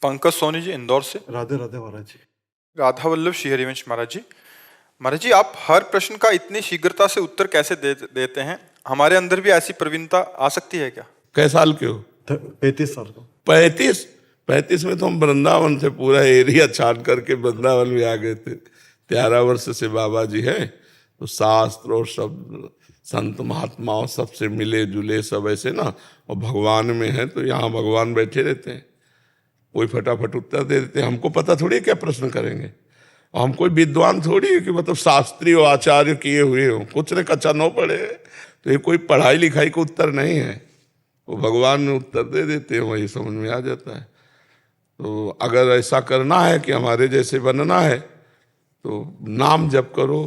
पंकज सोनी जी इंदौर से। राधे राधे महाराज जी। राधा वल्लभ श्री हरिवंश महाराज जी। महाराज जी, आप हर प्रश्न का इतनी शीघ्रता से उत्तर कैसे देते हैं? हमारे अंदर भी ऐसी प्रवीणता आ सकती है क्या? कै साल के हो? 35 साल का। 35 में तो हम वृंदावन थे, पूरा एरिया छान करके वृंदावन में आ गए थे। 13 वर्ष से बाबा जी हैं, तो शास्त्र और सब संत महात्माओं सबसे मिले जुले सब ऐसे ना, और भगवान में है तो यहाँ भगवान बैठे रहते हैं, कोई फटाफट उत्तर दे देते हैं। हमको पता थोड़ी है क्या प्रश्न करेंगे, और हम कोई विद्वान थोड़ी है कि मतलब शास्त्री और आचार्य किए हुए हो, कुछ ने कच्चा न पढ़े, तो ये कोई पढ़ाई लिखाई का उत्तर नहीं है, वो भगवान में उत्तर दे देते हैं, वही समझ में आ जाता है। तो अगर ऐसा करना है कि हमारे जैसे बनना है तो नाम जप करो,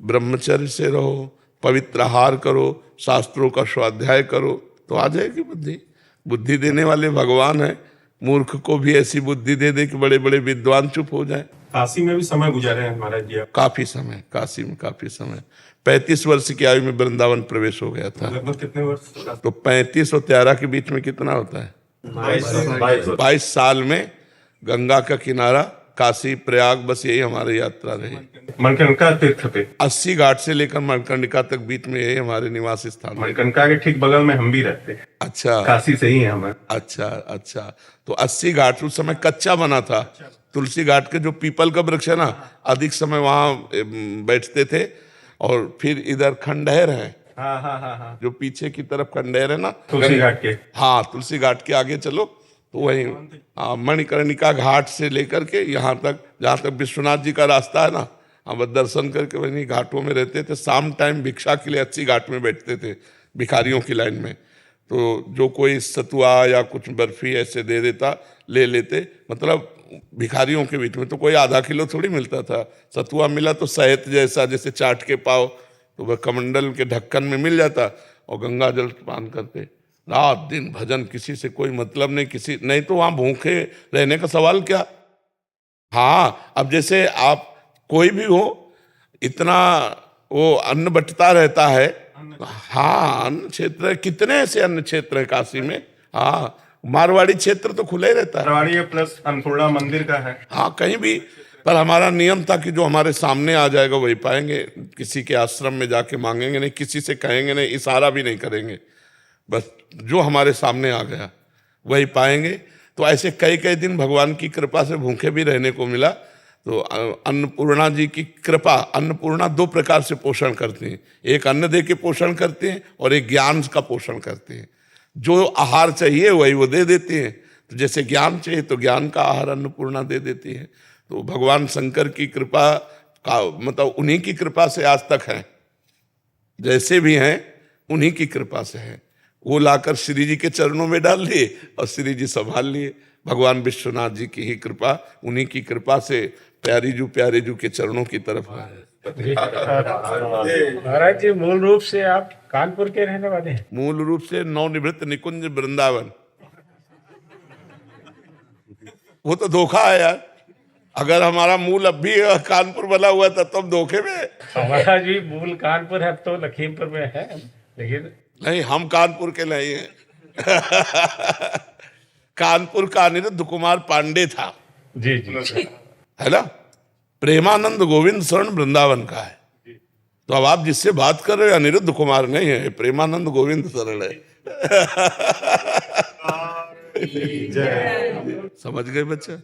ब्रह्मचर्य से रहो, पवित्र आहार करो, शास्त्रों का स्वाध्याय करो, तो आ जाएगी बुद्धि। बुद्धि देने वाले भगवान है, मूर्ख को भी ऐसी बुद्धि दे दे कि बड़े बड़े विद्वान चुप हो जाए। काशी में भी समय गुजारे हैं महाराज जी आप? काफी समय, काशी में काफी समय। 35 वर्ष की आयु में वृंदावन प्रवेश हो गया था। लगभग कितने वर्ष? तो 35 और 13 के बीच में कितना होता है? 22 साल में गंगा का किनारा, काशी प्रयाग, बस यही हमारी यात्रा रही। मणिकर्णिका तीर्थ पे 80 घाट से लेकर मणिकर्णिका तक बीच में यही हमारे निवास स्थान। मणिकर्णिका के ठीक बगल में हम भी रहते हैं। अच्छा, काशी से ही है हमें। अच्छा। तो 80 घाट उस समय कच्चा बना था। तुलसी घाट के जो पीपल का वृक्ष है ना, अधिक समय वहां बैठते थे। और फिर इधर खंडहर है, हाँ। जो पीछे की तरफ खंडहर है ना, तुलसी घाट के। हाँ, तुलसी घाट के आगे चलो तो वही मणिकर्णिका घाट से लेकर के यहाँ तक, जहाँ तक विश्वनाथ जी का रास्ता है ना, हम दर्शन करके वहीं घाटों में रहते थे। शाम टाइम भिक्षा के लिए 80 घाट में बैठते थे, भिखारियों की लाइन में। तो जो कोई सतुआ या कुछ बर्फी ऐसे दे देता, ले लेते। मतलब भिखारियों के बीच में तो कोई आधा किलो थोड़ी मिलता था। सतुआ मिला तो शहद जैसा, जैसे चाट के पाव, तो वह कमंडल के ढक्कन में मिल जाता, और गंगा जल पान करते। रात दिन भजन, किसी से कोई मतलब नहीं, किसी नहीं तो वहाँ भूखे रहने का सवाल क्या। हाँ, अब जैसे आप कोई भी हो, इतना वो अन्न बंटता रहता है। हाँ, अन्न क्षेत्र, कितने ऐसे अन्न क्षेत्र है काशी में। हाँ, मारवाड़ी क्षेत्र तो खुला ही रहता है। मारवाड़ी प्लस अन्नपूर्णा मंदिर का है। हाँ, कहीं भी। पर हमारा नियम था कि जो हमारे सामने आ जाएगा वही पाएंगे। किसी के आश्रम में जाके मांगेंगे नहीं, किसी से कहेंगे नहीं, इशारा भी नहीं करेंगे, बस जो हमारे सामने आ गया वही पाएंगे। तो ऐसे कई दिन भगवान की कृपा से भूखे भी रहने को मिला। तो अन्नपूर्णा जी की कृपा, अन्नपूर्णा 2 प्रकार से पोषण करती हैं। एक अन्न दे के पोषण करते हैं, और एक ज्ञान का पोषण करते हैं। जो आहार चाहिए वही वो दे देती हैं। तो जैसे ज्ञान चाहिए तो ज्ञान का आहार अन्नपूर्णा दे देती है। तो भगवान शंकर की कृपा का मतलब उन्हीं की कृपा से आज तक है, जैसे भी हैं उन्हीं की कृपा से है। वो लाकर श्री जी के चरणों में डाल लिए और श्री जी संभाल लिए। भगवान विश्वनाथ जी की ही कृपा, उन्हीं की कृपा से प्यारी जू के चरणों की तरफ है। महाराज जी, मूल रूप से आप कानपुर के रहने वाले हैं? मूल रूप से नवनिवृत्त निकुंज वृंदावन। वो तो धोखा है यार, अगर हमारा मूल अब भी कानपुर बना हुआ था तो हम धोखे में। महाराज जी, मूल कानपुर है तो लखीमपुर में है, लेकिन नहीं, हम कानपुर के नहीं हैं। कानपुर का अनिरुद्ध कुमार पांडे था। जी, है ना। प्रेमानंद गोविंद शरण वृंदावन का है। तो अब आप जिससे बात कर रहे हो अनिरुद्ध कुमार नहीं है, प्रेमानंद गोविंद शरण है। समझ गए बच्चा?